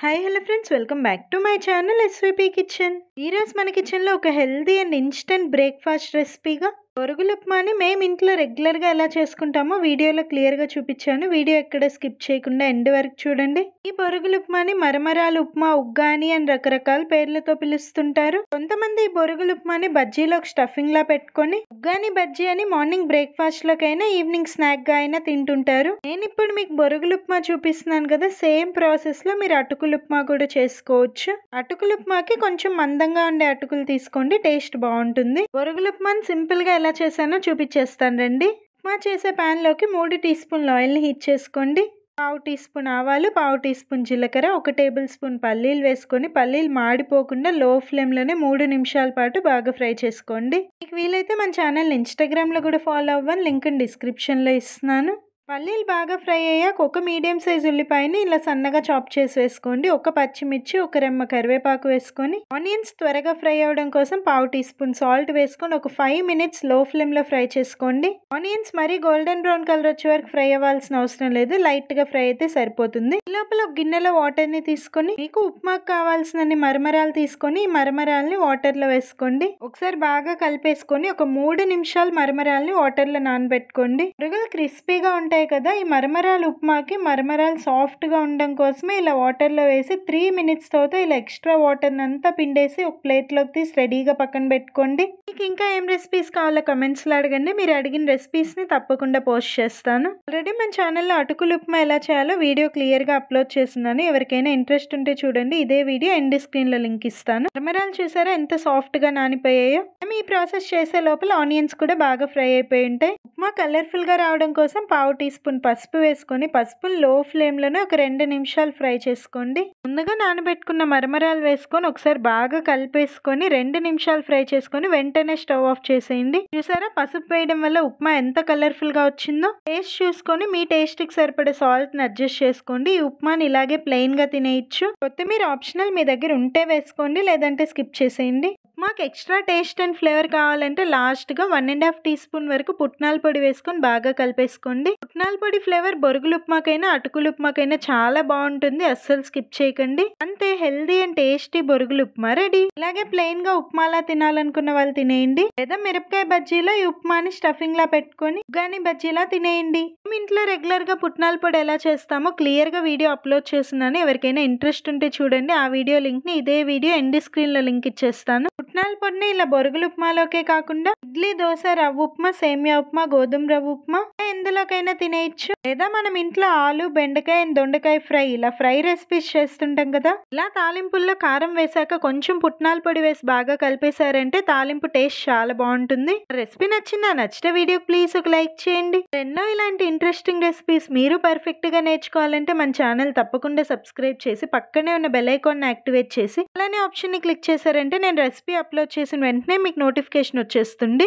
Hi hello friends, welcome back to my channel SVP kitchen. ఈరోజు మన కిచెన్లో ఒక హెల్దీ అండ్ ఇన్స్టెంట్ బ్రేక్ఫాస్ట్ రెసిపీగా బొరుగుల ఉప్మాని మేము ఇంట్లో రెగ్యులర్గా ఎలా చేసుకుంటామో వీడియోలో క్లియర్గా చూపించాను. వీడియో ఎక్కడ స్కిప్ చేయకుండా ఎండ్ వరకు చూడండి. ఈ బొరుగుల ఉప్మాని మరమరాలు ఉప్మా, ఉగ్గాని అని రకరకాల పేర్లతో పిలుస్తుంటారు. కొంతమంది ఈ బొరుగుల ఉప్మాని బజ్జీలోకి స్టఫింగ్ లా పెట్టుకొని ఉగ్గాని బజ్జీ అని మార్నింగ్ బ్రేక్ఫాస్ట్ లోకైనా ఈవినింగ్ స్నాక్ గా అయినా తింటుంటారు. నేను ఇప్పుడు మీకు బొరుగుల ఉప్మా చూపిస్తున్నాను కదా, సేమ్ ప్రాసెస్ లో మీరు అటుకుల ఉప్మా కూడా చేసుకోవచ్చు. అటుకుల ఉప్మాకి కొంచెం మందంగా ఉండే అటుకులు తీసుకోండి, టేస్ట్ బాగుంటుంది. బొరుగుల ఉప్మాని సింపుల్ గా ఎలా చేశానో చూపించేస్తాను రండి. ఉప్మా చేసే ప్యాన్ లోకి 3 టీ స్పూన్ల ఆయిల్ ని హీట్ చేసుకోండి. 1/2 టీ స్పూన్ ఆవాలు, 1/2 టీ స్పూన్ జీలకర్ర, 1 టేబుల్ స్పూన్ పల్లీలు వేసుకొని పల్లీలు మాడిపోకుండా లో ఫ్లేమ్ లోనే 3 నిమిషాల పాటు బాగా ఫ్రై చేసుకోండి. మీకు వీలైతే మన ఛానల్ ఇన్స్టాగ్రామ్ లో కూడా ఫాలో అవ్వండి, లింక్ డిస్క్రిప్షన్ లో ఇస్తున్నాను. పల్లీలు బాగా ఫ్రై అయ్యాక ఒక మీడియం సైజ్ ఉల్లిపాయని ఇలా సన్నగా చాప్ చేసి వేసుకోండి. 1 పచ్చిమిర్చి, 1 రెమ్మ కరివేపాకు వేసుకొని ఆనియన్స్ త్వరగా ఫ్రై అవడం కోసం 1/2 టీ స్పూన్ సాల్ట్ వేసుకొని ఒక 5 మినిట్స్ లో ఫ్లేమ్ లో ఫ్రై చేసుకోండి. ఆనియన్స్ మరీ గోల్డెన్ బ్రౌన్ కలర్ వచ్చే వరకు ఫ్రై అవ్వాల్సిన అవసరం లేదు, లైట్ గా ఫ్రై అయితే సరిపోతుంది. ఈ లోపల ఒక గిన్నెలో వాటర్ ని తీసుకొని మీకు ఉప్మాకు కావాల్సినన్ని మరమరాలు తీసుకొని ఈ మరమరాలని వాటర్ లో వేసుకోండి. ఒకసారి బాగా కలిపేసుకొని ఒక 3 నిమిషాలు మరమరాలని వాటర్ లో నానబెట్టుకోండి. బొరుగులు క్రిస్పీగా ఉంటాయి కదా, ఈ మరమరాలు ఉప్మాకి మరమరాలు సాఫ్ట్ గా ఉండడం కోసమే ఇలా వాటర్ లో వేసి 3 మినిట్స్ తర్వాత ఇలా ఎక్స్ట్రా వాటర్ అంతా పిండేసి ఒక ప్లేట్ లోకి తీసి రెడీగా పక్కన పెట్టుకోండి. మీకు ఇంకా ఏం రెసిపీస్ కావాలో కమెంట్స్ లో అడగండి, మీరు అడిగిన రెసిపీస్ ని తప్పకుండా పోస్ట్ చేస్తాను. ఆల్రెడీ మన ఛానల్లో అటుకుల ఉప్మా ఎలా చేయాలో వీడియో క్లియర్ గా అప్లోడ్ చేస్తున్నాను, ఎవరికైనా ఇంట్రెస్ట్ ఉంటే చూడండి. ఇదే వీడియో ఎండ్ స్క్రీన్ లో లింక్ ఇస్తాను. మరమరాలు చూసారా ఎంత సాఫ్ట్ గా నానిపోయాయో. మేము ఈ ప్రాసెస్ చేసే లోపల ఆనియన్స్ కూడా బాగా ఫ్రై అయిపోయి ఉంటాయి. ఉప్మా కలర్ఫుల్ గా రావడం కోసం 1/2 టీ స్పూన్ పసుపు వేసుకొని పసుపుని లో ఫ్లేమ్ లోనే ఒక 2 నిమిషాలు ఫ్రై చేసుకోండి. ముందుగా నానబెట్టుకున్న మరమరాలు వేసుకొని ఒకసారి బాగా కలిపేసుకొని 2 నిమిషాలు ఫ్రై చేసుకొని వెంటనే స్టవ్ ఆఫ్ చేసేయండి. చూసారా, పసుపు వేయడం వల్ల ఉప్మా ఎంత కలర్ఫుల్ గా వచ్చిందో. టేస్ట్ చూసుకొని మీ టేస్ట్ కి సరిపడే సాల్ట్ ని అడ్జస్ట్ చేసుకోండి. ఈ ఉప్మాని ఇలాగే ప్లెయిన్ గా తినేయచ్చు. కొత్తిమీర ఆప్షనల్, మీ దగ్గర ఉంటే వేసుకోండి, లేదంటే స్కిప్ చేసేయండి. ఉప్మాకి ఎక్స్ట్రా టేస్ట్ అండ్ ఫ్లేవర్ కావాలంటే లాస్ట్ గా 1.5 టీ స్పూన్ వరకు పుట్నాల పొడి వేసుకొని బాగా కలిపేసుకోండి. పుట్నాల పొడి ఫ్లేవర్ బొరుగుల ఉప్మాకైనా అటుకుల ఉప్మాకైనా చాలా బాగుంటుంది, అస్సలు స్కిప్ చేయకండి. అంతే, హెల్దీ అండ్ టేస్టీ బొరుగుల ఉప్మా రెడీ. ఇలాగే ప్లెయిన్ గా ఉప్మాలా తినాలనుకున్న వాళ్ళు తినేయండి, లేదా మిరపకాయ బజ్జీలో ఈ ఉప్మాని స్టఫింగ్ లా పెట్టుకొని ఉగ్గాని బజ్జీలా తినేయండి. మేము ఇంట్లో రెగ్యులర్ గా పుట్నాల పొడి ఎలా చేస్తామో క్లియర్ గా వీడియో అప్లోడ్ చేస్తున్నాను, ఎవరికైనా ఇంట్రెస్ట్ ఉంటే చూడండి. ఆ వీడియో లింక్ ని ఇదే వీడియో ఎండ్ స్క్రీన్ లో లింక్ ఇచ్చేస్తాను. పుట్నాల పొడిని ఇలా బొరుగుల ఉప్మాలోకే కాకుండా ఇడ్లీ, దోశ, రవ్వ ఉప్మా, సేమియా ఉప్మా, గోధుమ రవ్వ ఉప్మా ఎందులోకైనా తినేయచ్చు. లేదా మనం ఇంట్లో ఆలు, బెండకాయ అండ్ దొండకాయ ఫ్రై ఇలా ఫ్రై రెసిపీస్ చేస్తుంటాం కదా, ఇలా తాలింపుల్లో కారం వేసాక కొంచెం పుట్నాల పొడి వేసి బాగా కలిపేశారంటే తాలింపు టేస్ట్ చాలా బాగుంటుంది. రెసిపీ నచ్చిందా? నచ్చితే వీడియో ప్లీజ్ ఒక లైక్ చేయండి. ఎన్నో ఇలాంటి ఇంట్రెస్టింగ్ రెసిపీస్ మీరు పర్ఫెక్ట్ గా నేర్చుకోవాలంటే మన ఛానల్ తప్పకుండా సబ్స్క్రైబ్ చేసి పక్కనే ఉన్న బెల్ ఐకాన్ ని యాక్టివేట్ చేసి అలానే ఆప్షన్ ని క్లిక్ చేశారంటే నేను రెసిపీ అప్లోడ్ చేసిన వెంటనే మీకు నోటిఫికేషన్ వచ్చేస్తుంది.